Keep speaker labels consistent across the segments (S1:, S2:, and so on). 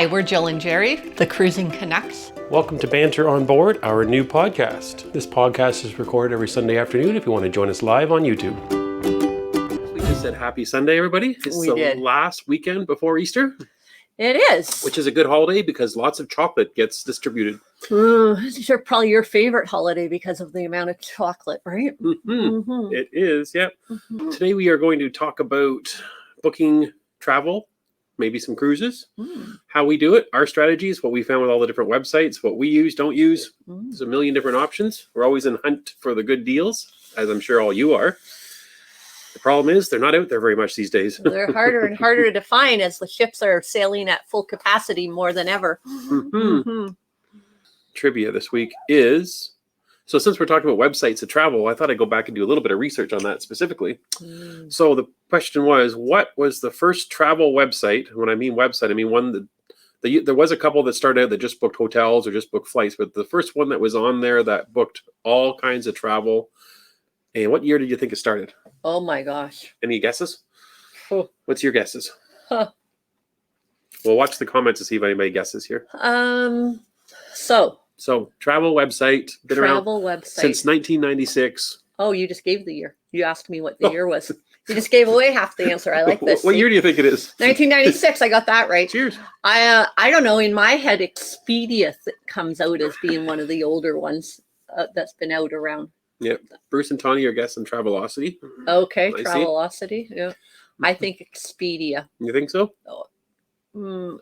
S1: Hi, we're Jill and Jerry, the Cruising Canucks.
S2: Welcome to Banter on Board, our new podcast. This podcast is recorded every Sunday afternoon if you want to join us live on YouTube. We just said happy Sunday, everybody. It's the last weekend before Easter.
S1: It is.
S2: Which is a good holiday because lots of chocolate gets distributed.
S1: It's probably your favorite holiday because of the amount of chocolate, right?
S2: It is, yeah. Today we are going to talk about booking travel, maybe some cruises, how we do it, our strategies, what we found with all the different websites, what we use, don't use. There's a million different options. We're always in hunt for the good deals, as I'm sure all you are. The problem is they're not out there very much these days.
S1: They're harder and harder to find as the ships are sailing at full capacity more than ever.
S2: Trivia this week is, so since we're talking about websites of travel, I thought I'd go back and do a little bit of research on that specifically. So the question was, what was the first travel website? When I mean website, I mean one that there was a couple that started out that just booked hotels or just booked flights, but the first one that was on there that booked all kinds of travel. And what year did you think it started?
S1: Oh my gosh.
S2: Any guesses?
S1: Oh.
S2: What's your guesses? We'll watch the comments to see if anybody guesses here. So travel website, been around since 1996.
S1: Oh, you just gave the year. You asked me what the year was. You just gave away half the answer. I like this.
S2: What year do you think it is?
S1: 1996. I got that right.
S2: Cheers.
S1: I don't know. In my head, Expedia comes out as being one of the older ones that's been out around.
S2: Yep. Bruce and Tony are guessing Travelocity.
S1: Okay, Travelocity. Yeah. I think Expedia.
S2: You think so?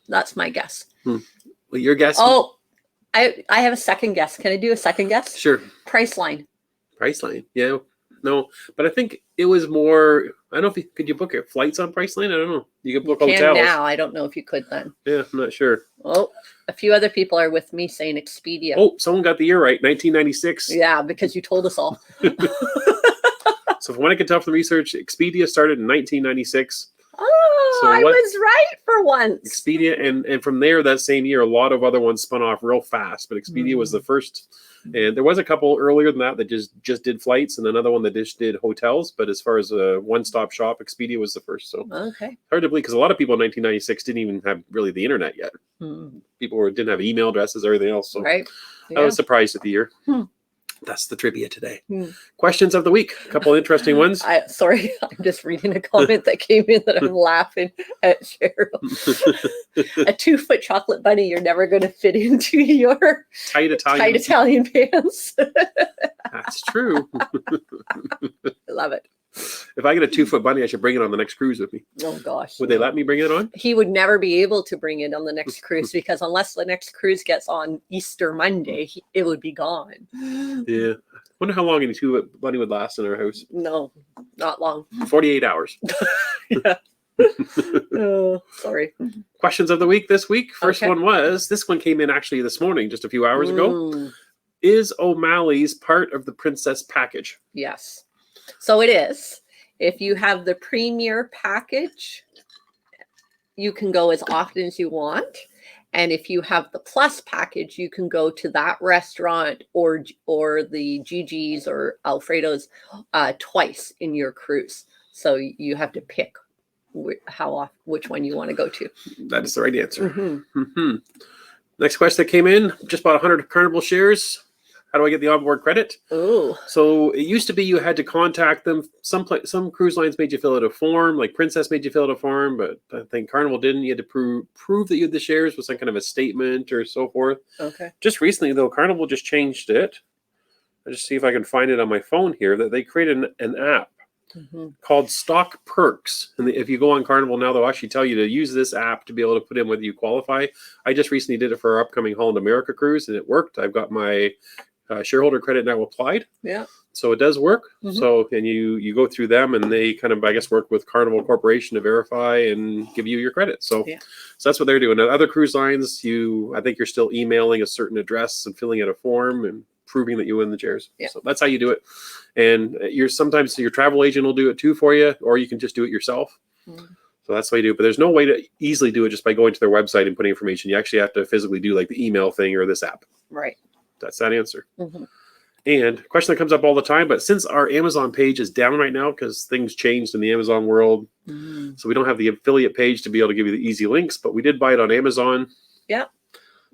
S1: That's my guess.
S2: Well, your guess?
S1: Oh, I have a second guess. Can I do a second guess?
S2: Sure.
S1: Priceline.
S2: Priceline. Yeah. No, but I think it was more, I don't know if could you book flights on Priceline? I don't know. You could book hotels.
S1: Now. I don't know if you could then.
S2: Yeah, I'm not sure.
S1: Oh, a few other people are with me saying Expedia.
S2: Oh, someone got the year right. 1996.
S1: Yeah, because you told us all.
S2: So from what I can tell from the research, Expedia started in 1996.
S1: Oh, so I was right for once.
S2: Expedia, and from there, that same year, a lot of other ones spun off real fast, but Expedia was the first. And there was a couple earlier than that just did flights, and another one that just did hotels. But as far as a one-stop shop, Expedia was the first. So
S1: okay,
S2: hard to believe because a lot of people in 1996 didn't even have really the internet yet. People didn't have email addresses or everything else. So
S1: right.
S2: I was surprised at the year. That's the trivia today. Questions of the week. A couple interesting ones.
S1: Sorry, I'm just reading a comment that came in that I'm laughing at, Cheryl. A 2-foot chocolate bunny you're never going to fit into your tight Italian pants.
S2: That's true.
S1: I love it.
S2: If I get a 2-foot bunny, I should bring it on the next cruise with me.
S1: Oh, gosh.
S2: Would they let me bring it on?
S1: He would never be able to bring it on the next cruise because unless the next cruise gets on Easter Monday, it would be gone.
S2: Yeah. Wonder how long a 2-foot bunny would last in our house.
S1: No, not long.
S2: 48 hours.
S1: Yeah. Oh, sorry.
S2: Questions of the week this week. First one was, this one came in actually this morning, just a few hours ago. Is O'Malley's part of the Princess package?
S1: Yes. So it is. If you have the premier package, you can go as often as you want. And if you have the plus package, you can go to that restaurant or the Gigi's or Alfredo's twice in your cruise. So you have to pick which one you want to go to.
S2: That is the right answer. Next question that came in, just bought 100 Carnival shares. How do I get the onboard credit?
S1: Oh,
S2: so it used to be you had to contact them. Some cruise lines made you fill out a form, like Princess made you fill out a form, but I think Carnival didn't. You had to prove that you had the shares with some kind of a statement or so forth.
S1: Okay.
S2: Just recently, though, Carnival just changed it. I'll just see if I can find it on my phone here. That they created an app called Stock Perks, and if you go on Carnival now, they'll actually tell you to use this app to be able to put in whether you qualify. I just recently did it for our upcoming Holland America cruise, and it worked. I've got my shareholder credit now applied. Yeah. So it does work. So, and you go through them and they kind of, I guess, work with Carnival Corporation to verify and give you your credit. So, so that's what they're doing. Now, other cruise lines, I think you're still emailing a certain address and filling out a form and proving that you win the shares. Yeah. So that's how you do it. And sometimes your travel agent will do it too for you, or you can just do it yourself. So that's the way you do it. But there's no way to easily do it just by going to their website and putting information. You actually have to physically do like the email thing or this app.
S1: Right.
S2: That's that answer. And a question that comes up all the time, but since our Amazon page is down right now because things changed in the Amazon world, so we don't have the affiliate page to be able to give you the easy links, but we did buy it on Amazon.
S1: Yeah.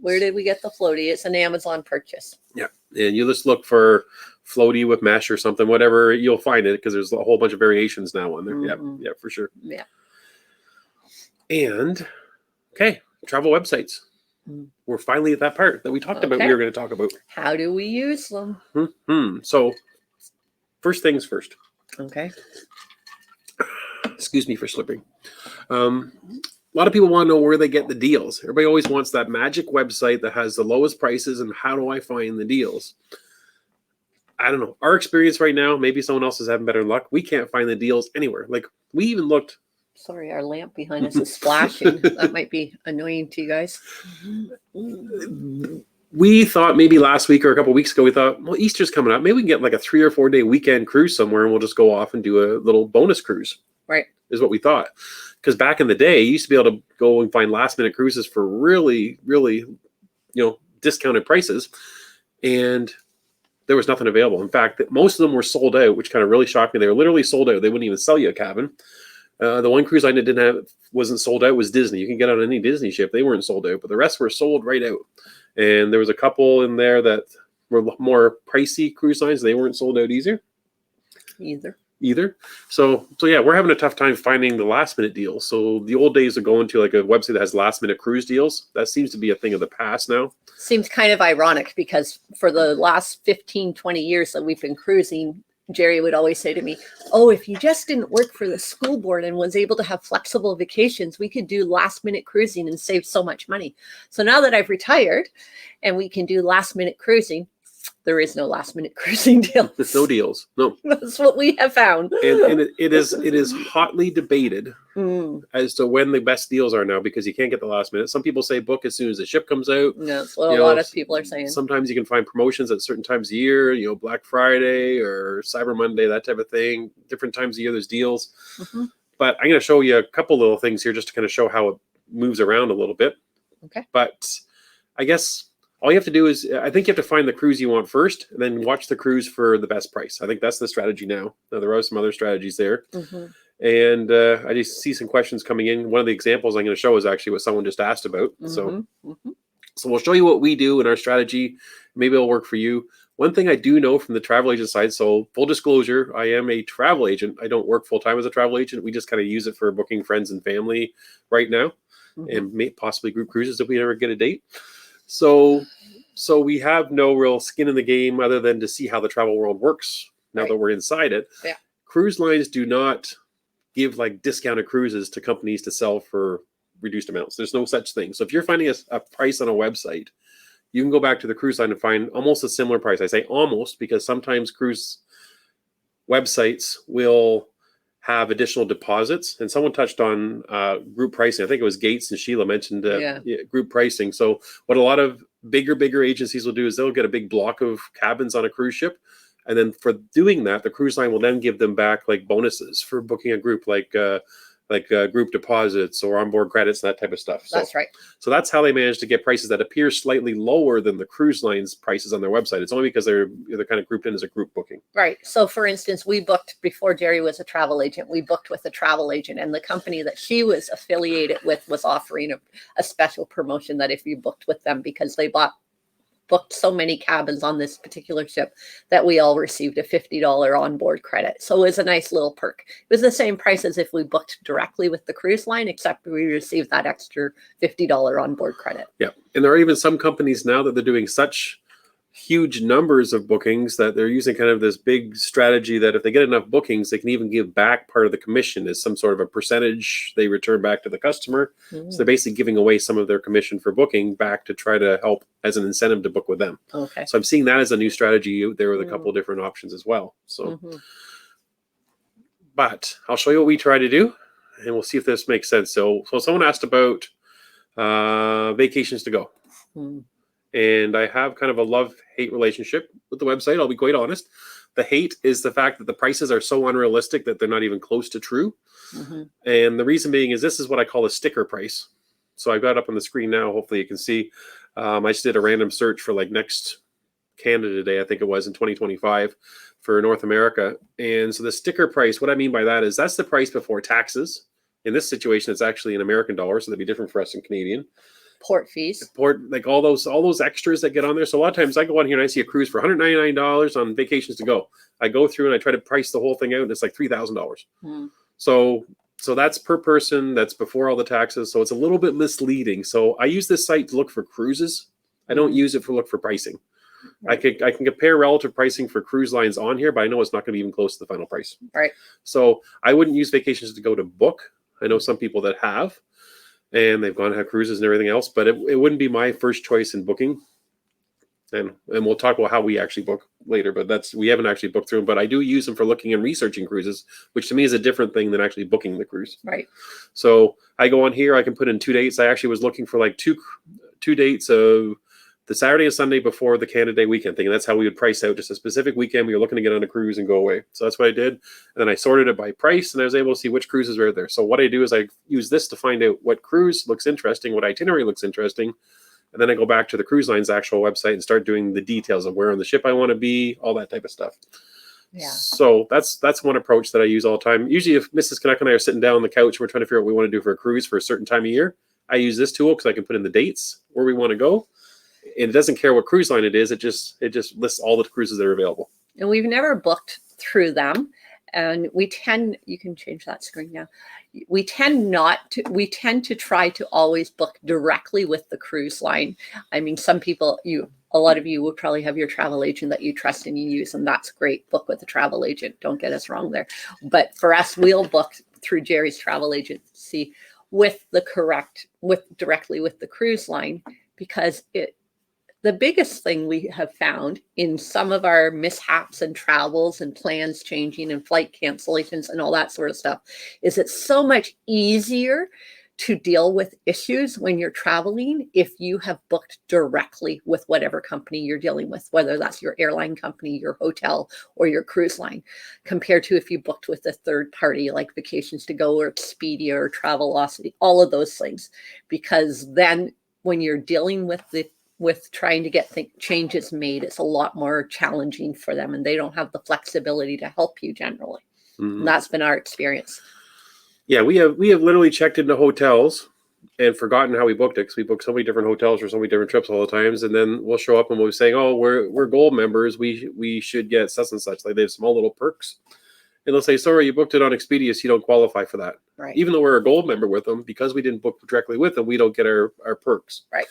S1: Where did we get the floaty? It's an Amazon purchase.
S2: Yeah. And you just look for floaty with mesh or something, whatever, you'll find it because there's a whole bunch of variations now on there.
S1: Mhm.
S2: Yeah, for sure.
S1: Yeah.
S2: And okay, travel websites. We're finally at that part that we talked about we were going to talk about.
S1: How do we use them?
S2: So first things first.
S1: Okay.
S2: Excuse me for slipping. A lot of people want to know where they get the deals. Everybody always wants that magic website that has the lowest prices and how do I find the deals? I don't know. Our experience right now, maybe someone else is having better luck. We can't find the deals anywhere. Like we even looked.
S1: Sorry, our lamp behind us is splashing. That might be annoying to you guys.
S2: We thought maybe last week or a couple of weeks ago, we thought, well, Easter's coming up. Maybe we can get like a 3 or 4 day weekend cruise somewhere and we'll just go off and do a little bonus cruise.
S1: Right.
S2: Is what we thought. Because back in the day, you used to be able to go and find last minute cruises for really, really, discounted prices. And there was nothing available. In fact, most of them were sold out, which kind of really shocked me. They were literally sold out. They wouldn't even sell you a cabin. The one cruise line that wasn't sold out was Disney. You can get on any Disney ship. They weren't sold out, but the rest were sold right out. And there was a couple in there that were more pricey cruise lines. They weren't sold out either. So yeah, we're having a tough time finding the last minute deals. So the old days of going to like a website that has last minute cruise deals, that seems to be a thing of the past now.
S1: Seems kind of ironic because for the last 15, 20 years that we've been cruising, Jerry would always say to me, oh, if you just didn't work for the school board and was able to have flexible vacations, we could do last minute cruising and save so much money. So now that I've retired and we can do last minute cruising, there is no last minute cruising deal.
S2: There's no deals. No.
S1: That's what we have found.
S2: And it is hotly debated as to when the best deals are now because you can't get the last minute. Some people say book as soon as the ship comes out.
S1: No, that's what a lot of people are saying.
S2: Sometimes you can find promotions at certain times of year, Black Friday or Cyber Monday, that type of thing. Different times of year there's deals. But I'm going to show you a couple little things here just to kind of show how it moves around a little bit.
S1: Okay.
S2: But I guess all you have to do is, I think you have to find the cruise you want first and then watch the cruise for the best price. I think that's the strategy now. Now there are some other strategies there. And I just see some questions coming in. One of the examples I'm going to show is actually what someone just asked about. So we'll show you what we do in our strategy. Maybe it'll work for you. One thing I do know from the travel agent side, so full disclosure, I am a travel agent. I don't work full time as a travel agent. We just kind of use it for booking friends and family right now and possibly group cruises if we ever get a date. So we have no real skin in the game other than to see how the travel world works now that we're inside it.
S1: Yeah.
S2: Cruise lines do not give like discounted cruises to companies to sell for reduced amounts. There's no such thing. So if you're finding a price on a website, you can go back to the cruise line and find almost a similar price. I say almost because sometimes cruise websites will have additional deposits, and someone touched on group pricing. I think it was Gates and Sheila mentioned group pricing. So what a lot of bigger agencies will do is they'll get a big block of cabins on a cruise ship, and then for doing that, the cruise line will then give them back like bonuses for booking a group, like group deposits or onboard credits and that type of stuff.
S1: That's right.
S2: So that's how they manage to get prices that appear slightly lower than the cruise line's prices on their website. It's only because they're kind of grouped in as a group booking.
S1: Right. So for instance, we booked before Jerry was a travel agent. We booked with a travel agent, and the company that she was affiliated with was offering a special promotion that if you booked with them, because they booked so many cabins on this particular ship, that we all received a $50 onboard credit. So it was a nice little perk. It was the same price as if we booked directly with the cruise line, except we received that extra $50 onboard credit.
S2: Yeah. And there are even some companies now that they're doing such huge numbers of bookings that they're using kind of this big strategy that if they get enough bookings, they can even give back part of the commission as some sort of a percentage they return back to the customer. So they're basically giving away some of their commission for booking back to try to help as an incentive to book with them.
S1: Okay.
S2: So I'm seeing that as a new strategy there with a couple of different options as well. So, but I'll show you what we try to do and we'll see if this makes sense. So someone asked about vacations to go. And I have kind of a love-hate relationship with the website. I'll be quite honest. The hate is the fact that the prices are so unrealistic that they're not even close to true. And the reason being is this is what I call a sticker price. So I've got it up on the screen now. Hopefully you can see. I just did a random search for like next Canada Day, I think it was in 2025 for North America. And so the sticker price, what I mean by that is that's the price before taxes. In this situation, it's actually in American dollars, so that'd be different for us in Canadian.
S1: Port fees.
S2: Like all those extras that get on there. So a lot of times I go on here and I see a cruise for $199 on Vacations to Go. I go through and I try to price the whole thing out, and it's like $3,000. So that's per person. That's before all the taxes. So it's a little bit misleading. So I use this site to look for cruises. I don't use it for look for pricing. Right. I can compare relative pricing for cruise lines on here, but I know it's not going to be even close to the final price.
S1: Right.
S2: So I wouldn't use Vacations to Go to book. I know some people that have, and they've gone to have cruises and everything else, but it wouldn't be my first choice in booking. And we'll talk about how we actually book later, but we haven't actually booked through them, but I do use them for looking and researching cruises, which to me is a different thing than actually booking the cruise.
S1: Right.
S2: So I go on here, I can put in 2 dates. I actually was looking for like two dates of the Saturday and Sunday before the Canada Day weekend thing. And that's how we would price out just a specific weekend. We were looking to get on a cruise and go away. So that's what I did. And then I sorted it by price, and I was able to see which cruises were there. So what I do is I use this to find out what cruise looks interesting, what itinerary looks interesting. And then I go back to the cruise line's actual website and start doing the details of where on the ship I want to be, all that type of stuff.
S1: Yeah.
S2: So that's one approach that I use all the time. Usually if Mrs. Canuck and I are sitting down on the couch, we're trying to figure out what we want to do for a cruise for a certain time of year, I use this tool because I can put in the dates where we want to go. And it doesn't care what cruise line it is. It just lists all the cruises that are available.
S1: And we've never booked through them. And you can change that screen now. We tend to try to always book directly with the cruise line. I mean, a lot of you will probably have your travel agent that you trust and you use, and that's great. Book with the travel agent. Don't get us wrong there. But for us, we'll book through Jerry's travel agency directly with the cruise line, because the biggest thing we have found in some of our mishaps and travels and plans changing and flight cancellations and all that sort of stuff is it's so much easier to deal with issues when you're traveling if you have booked directly with whatever company you're dealing with, whether that's your airline company, your hotel, or your cruise line, compared to if you booked with a third party like Vacations to Go or Expedia or Travelocity, all of those things. Because then when you're dealing with trying to get changes made, it's a lot more challenging for them, and they don't have the flexibility to help you generally. Mm-hmm. And that's been our experience.
S2: Yeah, we have literally checked into hotels and forgotten how we booked it, because we booked so many different hotels for so many different trips all the times, and then we'll show up and we'll be saying, "Oh, we're gold members. We should get such and such." Like they have small little perks, and they'll say, "Sorry, you booked it on Expedia, so you don't qualify for that."
S1: Right.
S2: Even though we're a gold member with them, because we didn't book directly with them, we don't get our perks.
S1: Right.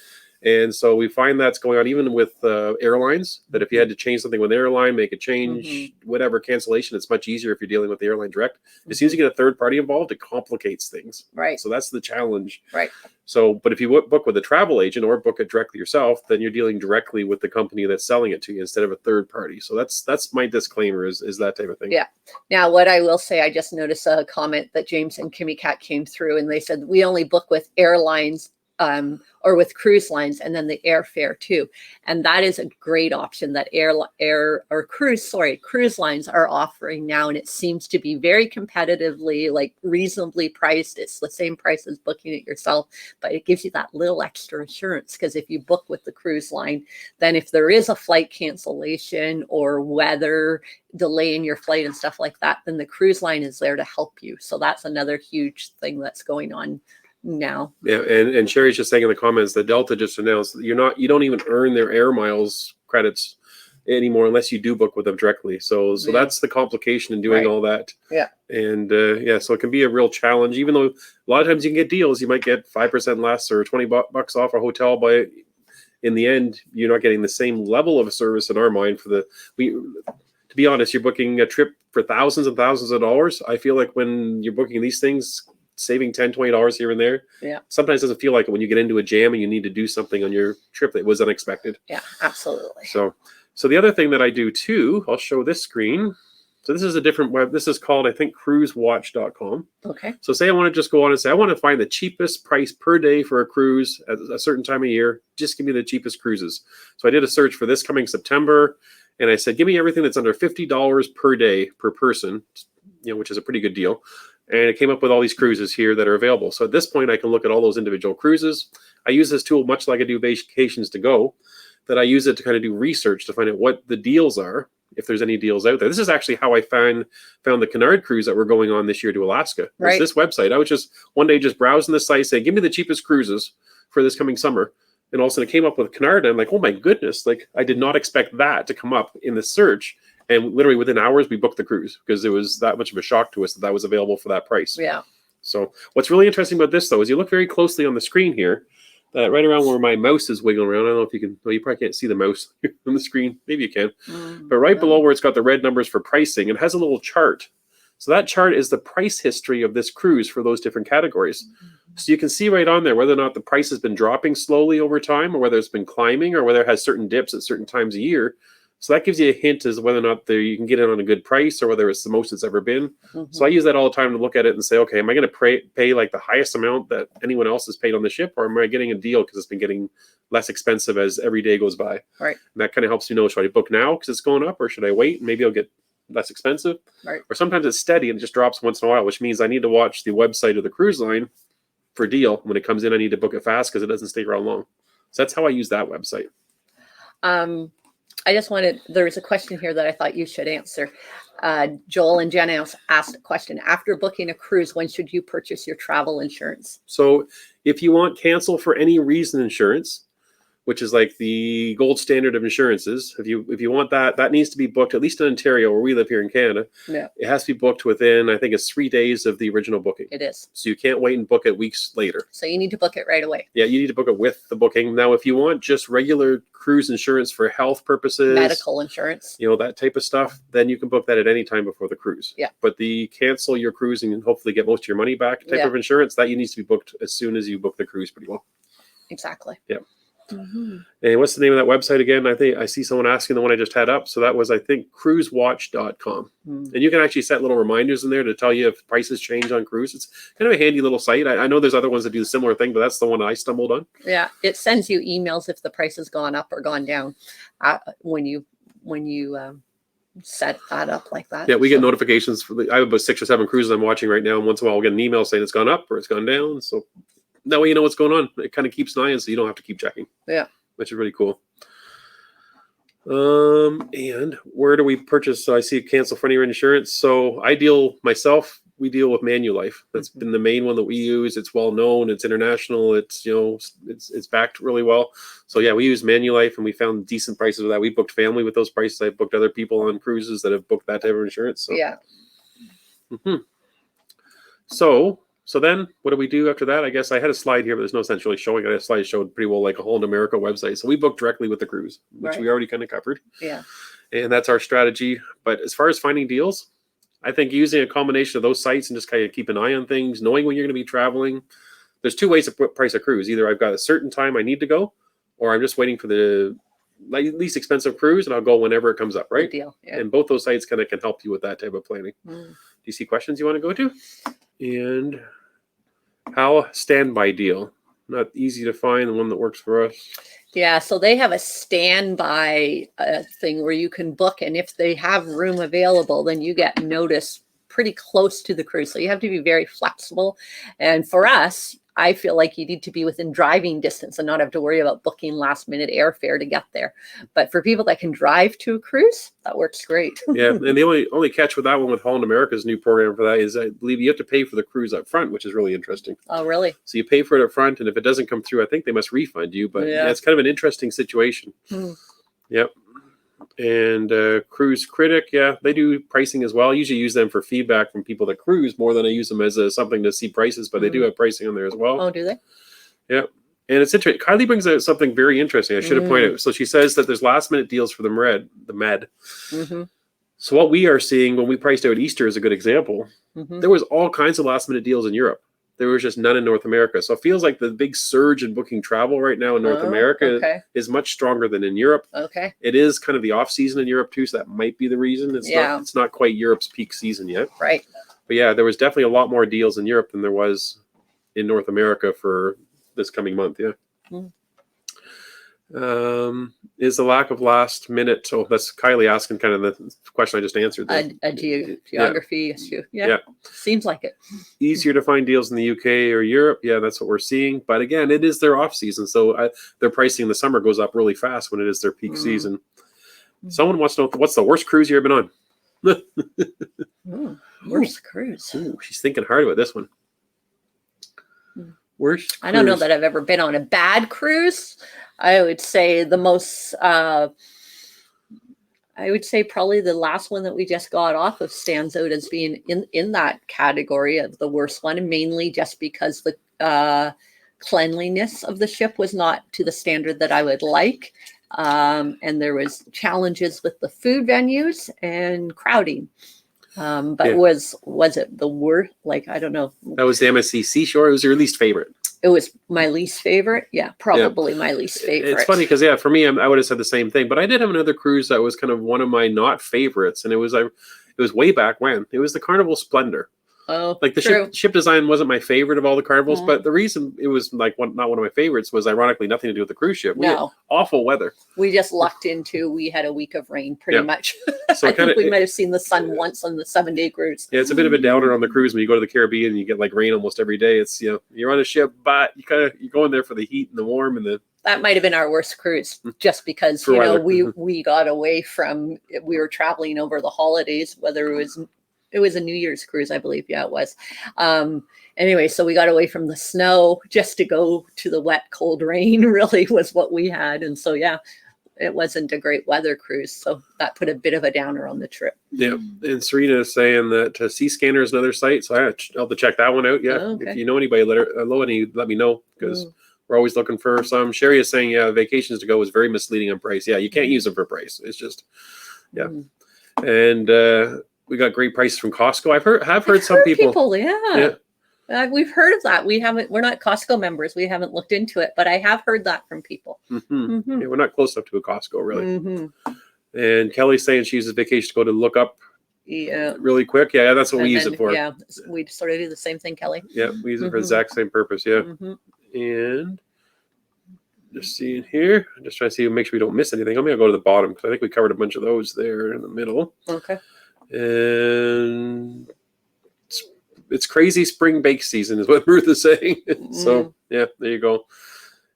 S2: And so we find that's going on even with airlines, that if you had to change something with the airline, make a change, whatever, cancellation, it's much easier if you're dealing with the airline direct. As soon as you get a third party involved, it complicates things.
S1: Right.
S2: So that's the challenge.
S1: Right.
S2: So, but if you book with a travel agent or book it directly yourself, then you're dealing directly with the company that's selling it to you instead of a third party. So that's my disclaimer is that type of thing.
S1: Yeah. Now, what I will say, I just noticed a comment that James and Kimmy Cat came through, and they said we only book with airlines or with cruise lines, and then the airfare too. And that is a great option that cruise lines are offering now. And it seems to be very competitively, like reasonably priced. It's the same price as booking it yourself, but it gives you that little extra assurance, because if you book with the cruise line, then if there is a flight cancellation or weather delay in your flight and stuff like that, then the cruise line is there to help you. So that's another huge thing that's going on now.
S2: Yeah, and Sherry's just saying in the comments that Delta just announced you don't even earn their air miles credits anymore unless you do book with them directly. So that's the complication in doing all that.
S1: Yeah.
S2: And so it can be a real challenge, even though a lot of times you can get deals. You might get 5% less or $20 off a hotel, but in the end, you're not getting the same level of service in our mind to be honest, you're booking a trip for thousands and thousands of dollars. I feel like when you're booking these things, saving $10, $20 here and there, sometimes doesn't feel like it when you get into a jam and you need to do something on your trip that was unexpected.
S1: Yeah, absolutely.
S2: So the other thing that I do too, I'll show this screen. So this is a different web. This is called, I think, cruisewatch.com.
S1: Okay.
S2: So say I want to just go on and say, I want to find the cheapest price per day for a cruise at a certain time of year. Just give me the cheapest cruises. So I did a search for this coming September, and I said, give me everything that's under $50 per day per person, which is a pretty good deal. And it came up with all these cruises here that are available. So at this point, I can look at all those individual cruises. I use this tool much like I do Vacations to Go, that I use it to kind of do research to find out what the deals are, if there's any deals out there. This is actually how I found the Cunard cruise that we're going on this year to Alaska. Right. This website. I was just one day just browsing the site, saying, give me the cheapest cruises for this coming summer. And all of a sudden it came up with Canard. And I'm like, oh my goodness, like I did not expect that to come up in the search. And literally within hours, we booked the cruise because it was that much of a shock to us that that was available for that price.
S1: Yeah.
S2: So what's really interesting about this, though, is you look very closely on the screen here, right around where my mouse is wiggling around. I don't know if you can, well, you probably can't see the mouse on the screen. Maybe you can. But right below where it's got the red numbers for pricing, it has a little chart. So that chart is the price history of this cruise for those different categories. So you can see right on there whether or not the price has been dropping slowly over time, or whether it's been climbing, or whether it has certain dips at certain times a year. So that gives you a hint as to whether or not you can get it on a good price, or whether it's the most it's ever been. So I use that all the time to look at it and say, okay, am I going to pay like the highest amount that anyone else has paid on the ship, or am I getting a deal because it's been getting less expensive as every day goes by?
S1: Right. And
S2: that kind of helps you know, should I book now because it's going up, or should I wait and maybe I'll get less expensive?
S1: Right. Or
S2: sometimes it's steady and it just drops once in a while, which means I need to watch the website of the cruise line for deal. When it comes in, I need to book it fast because it doesn't stay around long. So that's how I use that website.
S1: I just wanted, there was a question here that I thought you should answer. Joel and Jen asked a question. After booking a cruise, when should you purchase your travel insurance?
S2: So if you want cancel for any reason insurance, which is like the gold standard of insurances, if you want that, that needs to be booked, at least in Ontario, where we live here in Canada.
S1: Yeah.
S2: It has to be booked within, I think it's 3 days of the original booking.
S1: It is.
S2: So you can't wait and book it weeks later.
S1: So you need to book it right away.
S2: Yeah, you need to book it with the booking. Now, if you want just regular cruise insurance for health purposes,
S1: medical insurance,
S2: that type of stuff, then you can book that at any time before the cruise.
S1: Yeah.
S2: But the cancel your cruise and hopefully get most of your money back type of insurance, that needs to be booked as soon as you book the cruise pretty well.
S1: Exactly.
S2: Yeah. And what's the name of that website again? I think I see someone asking the one I just had up. So that was, I think, cruisewatch.com. And you can actually set little reminders in there to tell you if prices change on cruise. It's kind of a handy little site. I know there's other ones that do the similar thing, but that's the one I stumbled on. Yeah.
S1: It sends you emails if the price has gone up or gone down when you set that up like that.
S2: Yeah, we get notifications. I have about 6 or 7 cruises I'm watching right now. And once in a while, I'll get an email saying it's gone up or it's gone down. So that way you know what's going on. It kind of keeps an eye on, so you don't have to keep checking.
S1: Yeah.
S2: Which is really cool. And where do we purchase? So I see cancel for any insurance. So we deal with Manulife. That's been the main one that we use. It's well known. It's international. It's, it's backed really well. So yeah, we use Manulife and we found decent prices with that. We booked family with those prices. I booked other people on cruises that have booked that type of insurance. So.
S1: Yeah.
S2: So then what do we do after that? I guess I had a slide here, but there's no sense really showing it. A slide showed pretty well like a Holland America website. So we booked directly with the cruise, which we already kind of covered.
S1: Yeah.
S2: And that's our strategy. But as far as finding deals, I think using a combination of those sites and just kind of keep an eye on things, knowing when you're going to be traveling. There's 2 ways to price a cruise. Either I've got a certain time I need to go, or I'm just waiting for the least expensive cruise and I'll go whenever it comes up, right?
S1: Good deal. Yeah.
S2: And both those sites kind of can help you with that type of planning. Do you see questions you want to go to? And how standby deal? Not easy to find, the one that works for us.
S1: Yeah, so they have a standby thing where you can book, and if they have room available, then you get notice pretty close to the cruise. So you have to be very flexible. And for us, I feel like you need to be within driving distance and not have to worry about booking last minute airfare to get there. But for people that can drive to a cruise, that works great.
S2: Yeah, and the only catch with that one with Holland America's new program for that is I believe you have to pay for the cruise up front, which is really interesting.
S1: Oh, really?
S2: So you pay for it up front, and if it doesn't come through, I think they must refund you. But yeah, it's kind of an interesting situation. Yep. And Cruise Critic, yeah, they do pricing as well. I usually use them for feedback from people that cruise more than I use them as something to see prices, but they do have pricing on there as well.
S1: Oh, do they?
S2: Yeah. And it's interesting. Kylie brings out something very interesting. I should have pointed out. So she says that there's last minute deals for the Med. So what we are seeing when we priced out Easter is a good example. There was all kinds of last minute deals in Europe. There was just none in North America. So it feels like the big surge in booking travel right now in North America is much stronger than in Europe.
S1: Okay.
S2: It is kind of the off season in Europe too, so that might be the reason. It's not quite Europe's peak season yet.
S1: Right.
S2: But yeah, there was definitely a lot more deals in Europe than there was in North America for this coming month. Yeah. Is the lack of last minute? So that's Kylie asking kind of the question I just answered.
S1: A geography issue. Yeah. Seems like it.
S2: Easier to find deals in the UK or Europe. Yeah, that's what we're seeing. But again, it is their off season. So their pricing in the summer goes up really fast when it is their peak season. Someone wants to know, what's the worst cruise you've ever been on?
S1: Worst cruise.
S2: Ooh, she's thinking hard about this one. Worst
S1: I don't know
S2: cruise.
S1: that I've ever been on a bad cruise. I would say the most, I would say probably the last one that we just got off of stands out as being in that category of the worst one, and mainly just because the cleanliness of the ship was not to the standard that I would like. And there was challenges with the food venues and crowding. But
S2: Yeah.
S1: was it the worst? Like, I don't know.
S2: That was the MSC Seashore. It was your least favorite.
S1: It was my least favorite. Yeah, probably my least favorite.
S2: It's funny because for me, I would have said the same thing. But I did have another cruise that was kind of one of my not favorites, and it was way back when. It was the Carnival Splendor.
S1: Oh,
S2: like the ship design wasn't my favorite of all the Carnivals, but the reason it was like not one of my favorites was ironically nothing to do with the cruise ship. We had awful weather.
S1: We just lucked into. We had a week of rain, pretty much. So I think we might have seen the sun once on the 7-day cruise.
S2: Yeah, it's a bit of a downer on the cruise when you go to the Caribbean and you get like rain almost every day. It's you're on a ship, but you're going there for the heat and the warm and the.
S1: That might have been our worst cruise, just because we got away from. We were traveling over the holidays, whether it was a New Year's cruise, I believe. Yeah, it was. Anyway, so we got away from the snow just to go to the wet, cold rain. Really was what we had, and so it wasn't a great weather cruise. So that put a bit of a downer on the trip.
S2: Yeah, and Serena is saying that Seascanner is another site, so I'll have to check that one out. Yeah,
S1: okay.
S2: If you know anybody, let me know because we're always looking for some. Sherry is saying, vacations to go is very misleading on price. Yeah, you can't use them for price. It's just, and. We got great prices from Costco. I've heard some people.
S1: We've heard of that. We're not Costco members. We haven't looked into it, but I have heard that from people.
S2: Yeah, we're not close enough to a Costco, really. And Kelly's saying she uses vacation to go to look up really quick. Yeah, that's what we use it for.
S1: Yeah, we sort of do the same thing, Kelly.
S2: Yeah, we use it for the exact same purpose. Yeah. And just seeing here, just trying to see, make sure we don't miss anything. I'm going to go to the bottom because I think we covered a bunch of those there in the middle.
S1: Okay.
S2: And it's crazy spring bake season is what Ruth is saying. So yeah, there you go.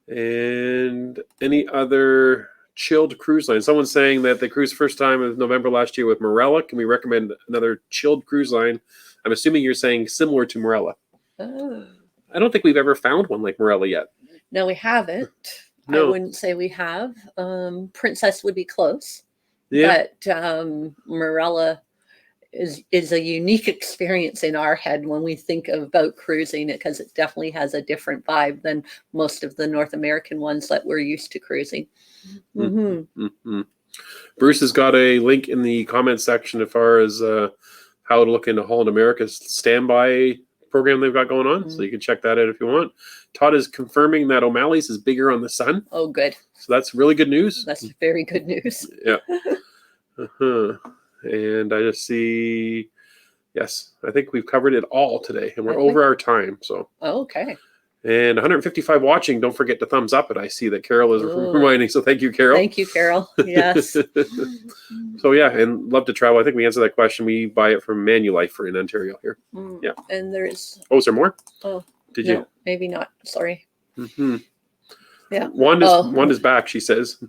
S2: And any other chilled cruise line? Someone's saying that they cruised first time in November last year with Marella. Can we recommend another chilled cruise line? I'm assuming you're saying similar to Marella. I don't think we've ever found one like Marella yet.
S1: No, we haven't. No. I wouldn't say we have. Princess would be close. Yeah. But Marella is a unique experience in our head when we think about cruising, because it definitely has a different vibe than most of the North American ones that we're used to cruising.
S2: Bruce has got a link in the comment section as far as how to look into Holland America's standby program they've got going on. So you can check that out if you want. Todd is confirming that O'Malley's is bigger on the sun.
S1: Oh, good.
S2: So that's really good news.
S1: That's very good news.
S2: Yeah. And I just see, yes, I think we've covered it all today, and we're over our time. So
S1: okay.
S2: And 155 watching. Don't forget to thumbs up it. I see that Carol is reminding. So thank you, Carol.
S1: Thank you, Carol. Yes.
S2: So yeah, and love to travel. I think we answered that question. We buy it from Manulife in Ontario here. Yeah.
S1: And there's.
S2: Oh, is there more?
S1: Oh,
S2: did you?
S1: Maybe not. Sorry. Yeah.
S2: One is back, she says.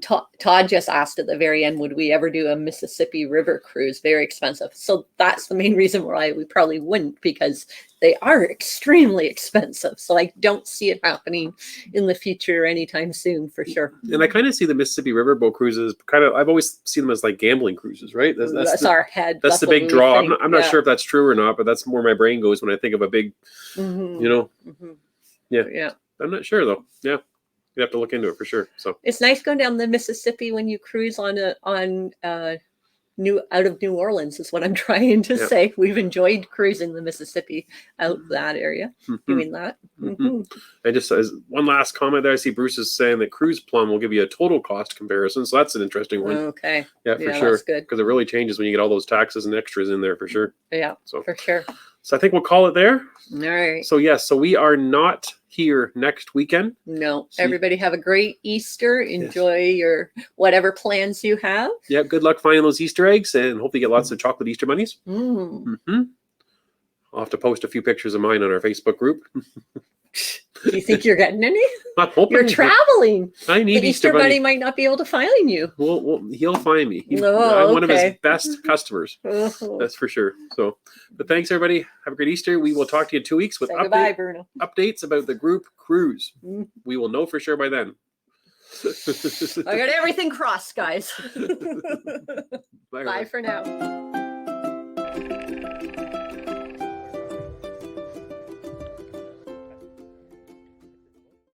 S1: Todd just asked at the very end, would we ever do a Mississippi River cruise? Very expensive. So that's the main reason why we probably wouldn't, because they are extremely expensive. So I don't see it happening in the future anytime soon, for sure.
S2: And I kind of see the Mississippi Riverboat cruises I've always seen them as like gambling cruises, right?
S1: That's our head.
S2: That's the big draw. I'm not sure if that's true or not, but that's where my brain goes when I think of a big, Yeah. I'm not sure though. Yeah, you have to look into it for sure. So
S1: it's nice going down the Mississippi when you cruise out of New Orleans. Is what I'm trying to say. We've enjoyed cruising the Mississippi out that area, doing that.
S2: I just as one last comment there. I see Bruce is saying that Cruise Plum will give you a total cost comparison. So that's an interesting one.
S1: Okay.
S2: Yeah, for sure.
S1: That's good,
S2: because it really changes when you get all those taxes and extras in there for sure.
S1: Yeah. So for sure.
S2: So I think we'll call it there.
S1: All right.
S2: So yes, so we are not here next weekend.
S1: No. Everybody have a great Easter. Enjoy your whatever plans you have.
S2: Yeah. Good luck finding those Easter eggs, and hopefully get lots of chocolate Easter bunnies. I'll have to post a few pictures of mine on our Facebook group.
S1: Do you think you're getting any?
S2: I'm hoping
S1: You're traveling.
S2: I need
S1: The
S2: Easter
S1: Easter Bunny
S2: Bunny.
S1: might not be able to find you.
S2: Well, he'll find me.
S1: Oh,
S2: I'm one of his
S1: okay.
S2: best customers.
S1: Oh.
S2: That's for sure. So, but thanks everybody. Have a great Easter. We will talk to you in 2 weeks with
S1: Say goodbye, Bruno.
S2: updates about the group cruise.
S1: Mm.
S2: We will know for sure by then.
S1: I got everything crossed, guys.
S2: Bye,
S1: Bye
S2: everybody.
S1: for now.